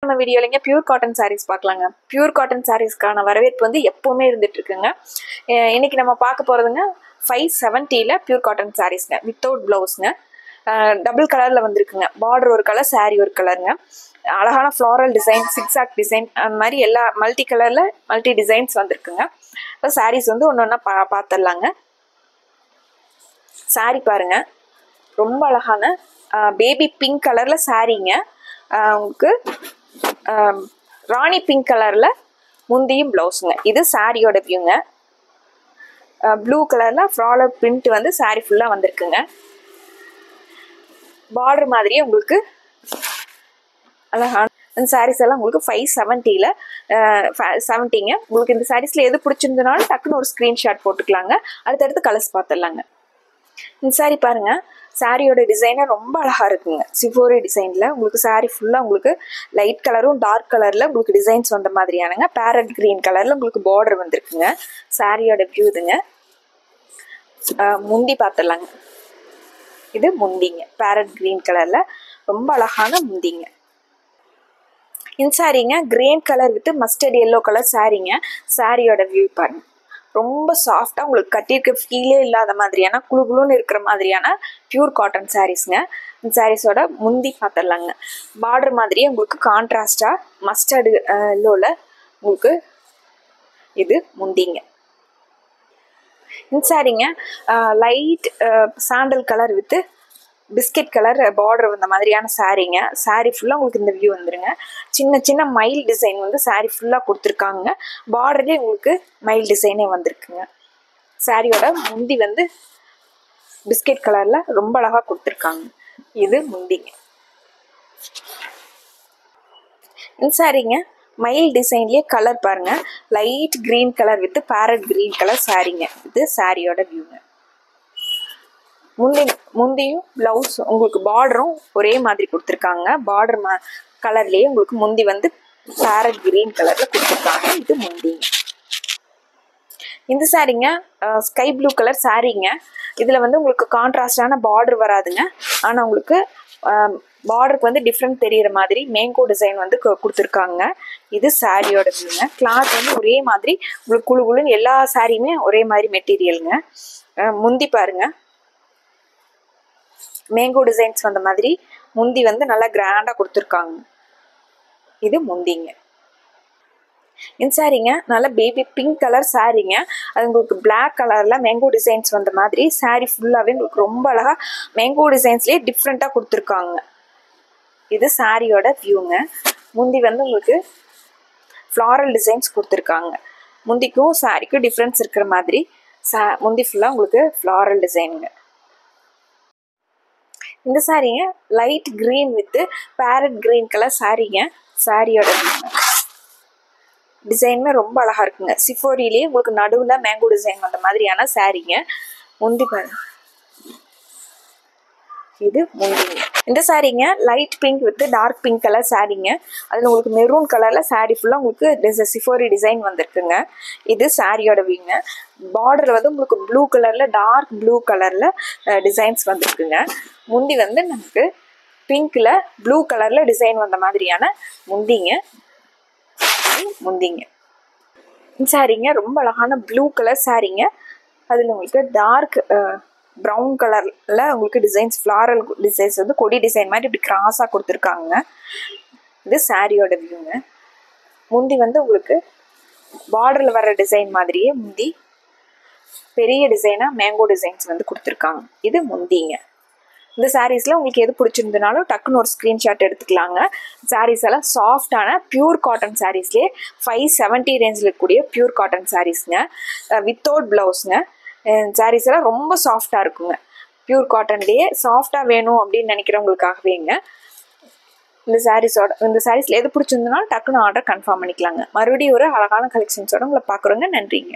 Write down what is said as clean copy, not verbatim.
நம்ம வீடியோலங்க pure cotton saris பார்க்கலாங்க. Pure cotton சாரீஸ்க்கான வரவேற்பு வந்து எப்பவுமே இருந்துட்டு இருக்குங்க. இன்னைக்கு நம்ம பார்க்க போறதுங்க 570ல பியூர் காட்டன் சாரீஸ்ங்க, வித்தவுட் பிளவுஸ்ங்க. டபுள் கலர்ல வந்திருக்குங்க. பார்டர் ஒரு கலர், சாரீ ஒரு கலருங்க. அழகான ஃப்ளாரல் டிசைன், சிக்ஸாக் டிசைன், அந்த மாதிரி எல்லா மல்டி கலர்ல மல்டி டிசைன்ஸ் வந்திருக்குங்க. இப்போ சாரீஸ் வந்து ஒன்று ஒன்றா பார்த்துடலாங்க. சாரீ பாருங்க, ரொம்ப அழகான பேபி பிங்க் கலர்ல சாரீங்க. உங்களுக்கு ராணி பிங்க் கலர்ல முந்தியும் பிளவுஸுங்க. இது சாரியோட வியூங்க. ப்ளூ கலர்ல ஃப்ளாரல் பிரிண்ட் வந்து சாரி ஃபுல்லா வந்திருக்குங்க. பார்டர் மாதிரியே உங்களுக்கு அழகான இந்த சாரீஸ் எல்லாம் உங்களுக்கு 570ல 70ங்க. உங்களுக்கு இந்த சாரீஸ்ல எது பிடிச்சிருந்தனாலும் டக்குன்னு ஒரு ஸ்கிரீன்ஷாட் போட்டுக்கலாங்க. அடுத்தடுத்து கலர்ஸ் பார்த்துடலாங்க. இந்த சாரீ பாருங்க, சாரியோட டிசைனே ரொம்ப அழகா இருக்குங்க. சிஃபோரி டிசைன்ல உங்களுக்கு சாரி ஃபுல்லா உங்களுக்கு லைட் கலரும் டார்க் கலர்ல உங்களுக்கு டிசைன்ஸ் வந்த மாதிரியானங்க. பேரட் கிரீன் கலர்ல உங்களுக்கு பார்டர் வந்திருக்குங்க. சாரியோட வியூ இதுங்க. முந்தி பார்த்துடலாங்க. இது முந்திங்க, பேரட் கிரீன் கலர்ல ரொம்ப அழகான முந்திங்க. இந்த சாரீங்க green colour with mustard yellow colour சாரீங்க. சாரியோட வியூ பாருங்க, ரொம்ப சாஃப்டா உங்களுக்கு கட்டியிருக்க ஃபீலே இல்லாத மாதிரியான குளுகுளுன்னு இருக்கிற மாதிரியான பியூர் காட்டன் சாரீஸ்ங்க. இந்த சாரீஸோட முந்தி பார்த்துடலாங்க. பார்டர் மாதிரியே உங்களுக்கு கான்ட்ராஸ்டா மஸ்டர்டு எல்லோல உங்களுக்கு இது முந்திங்க. இந்த சாரீங்க light sandal colour with biscuit colour border வந்த மாதிரியான சாரீங்க. சாரீ ஃபுல்லாக உங்களுக்கு இந்த வியூ வந்துருங்க. சின்ன சின்ன மயில் டிசைன் வந்து சாரீ ஃபுல்லாக கொடுத்துருக்காங்க. பார்டர்லேயே உங்களுக்கு மயில் டிசைனே வந்திருக்குங்க. சாரியோட முந்தி வந்து பிஸ்கெட் கலரில் ரொம்ப அழகாக கொடுத்துருக்காங்க. இது முந்திங்க. இந்த சாரீங்க மயில் டிசைன்லேயே கலர் பாருங்க, light green colour with parrot green colour சாரீங்க. இது சாரியோட வியூங்க. முந்தியும் பிளவுஸ் உங்களுக்கு பார்டரும் ஒரே மாதிரி கொடுத்துருக்காங்க. பார்டர் கலர்லயே உங்களுக்கு முந்தி வந்து பேரட் கிரீன் கலர்ல கொடுத்துருக்காங்க. இது முந்திங்க. இந்த சாரீங்க ஸ்கை ப்ளூ கலர் சாரீங்க. இதுல வந்து உங்களுக்கு கான்ட்ராஸ்டான பார்டர் வராதுங்க. ஆனா உங்களுக்கு பார்டருக்கு வந்து டிஃப்ரெண்ட் தெரியுற மாதிரி மேங்கோ டிசைன் வந்து கொடுத்துருக்காங்க. இது சாரியோட வியூங்க. கிளாத் வந்து ஒரே மாதிரி உங்களுக்கு குழு குழுன்னு எல்லா சாரியுமே ஒரே மாதிரி மெட்டீரியலுங்க. முந்தி பாருங்க, மேங்கோ டிசைன்ஸ் வந்த மாதிரி முந்தி வந்து நல்லா கிராண்டா கொடுத்துருக்காங்க. இது முந்திங்க. இந்த சாரீங்க நல்ல பேபி பிங்க் கலர் சாரீங்க. அது உங்களுக்கு பிளாக் கலர்ல மேங்கோ டிசைன்ஸ் வந்த மாதிரி சாரீ ஃபுல்லாவே உங்களுக்கு ரொம்ப அழகா மேங்கோ டிசைன்ஸ்லயே டிஃப்ரெண்டா கொடுத்துருக்காங்க. இது சாரியோட வியூங்க. முந்தி வந்து உங்களுக்கு ஃப்ளாரல் டிசைன்ஸ் கொடுத்துருக்காங்க. முந்திக்கும் சாரிக்கும் டிஃப்ரென்ஸ் இருக்கிற மாதிரி முந்தி ஃபுல்லா உங்களுக்கு ஃப்ளாரல் டிசைனுங்க. இந்த சாரீங்க light green with parrot green colour சாரீங்க. சாரியோட டிசைனுமே ரொம்ப அழகா இருக்குங்க. சிஃபோரியிலேயே உங்களுக்கு நடுவுல மேங்கோ டிசைன் வந்த மாதிரியான சாரீங்க. முந்தி பாருங்க, இது முந்திங்க. இந்த சாரீங்க light pink with dark pink colour சாரீங்க. அதுல உங்களுக்கு மெரூன் கலர்ல சாரீ ஃபுல்லா உங்களுக்கு சிஃபோரி டிசைன் வந்திருக்குங்க. இது சாரியோட வியூங்க. பார்டர்ல வந்து உங்களுக்கு ப்ளூ கலர்ல டார்க் ப்ளூ கலர்ல டிசைன்ஸ் வந்திருக்குங்க. முந்தி வந்து நமக்கு பிங்க்ல ப்ளூ கலர்ல டிசைன் வந்த மாதிரியான முந்திங்க. முந்திங்க. இந்த சாரீங்க ரொம்ப அழகான ப்ளூ கலர் சாரீங்க. அதுல உங்களுக்கு டார்க் ப்ரௌன் கலர்ல உங்களுக்கு டிசைன்ஸ், ஃப்ளாரல் டிசைன்ஸ் வந்து கொடி டிசைன் மாதிரி இப்படி கிராஸா கொடுத்துருக்காங்க. இது சாரியோட வியூங்க. முந்தி வந்து உங்களுக்கு பார்டர்ல வர்ற டிசைன் மாதிரியே முந்தி பெரிய டிசைனா மேங்கோ டிசைன்ஸ் வந்து கொடுத்துருக்காங்க. இது முந்திங்க. இந்த சாரீஸ்ல உங்களுக்கு எது பிடிச்சிருந்தனாலும் டக்குன்னு ஒரு ஸ்கிரீன்ஷாட் எடுத்துக்கலாங்க. சாரீஸ் எல்லாம் சாஃப்டான பியூர் காட்டன் சாரீஸ்லேயே 570 ரேஞ்சில் இருக்கக்கூடிய பியூர் காட்டன் சாரீஸ்ங்க, வித்தவுட் பிளவுஸ்ங்க. சாரீஸ் எல்லாம் ரொம்ப சாஃப்டா இருக்குங்க. பியூர் காட்டன்லேயே சாஃப்டா வேணும் அப்படின்னு நினைக்கிறவங்களுக்காகவேங்க. இந்த சாரீஸ்ல எது பிடிச்சிருந்தனாலும் டக்குன்னு ஆர்டர் கன்ஃபார்ம் பண்ணிக்கலாங்க. மறுபடியும் ஒரு அழகான கலெக்ஷன்ஸோட உங்களை பார்க்குறோங்க. நன்றிங்க.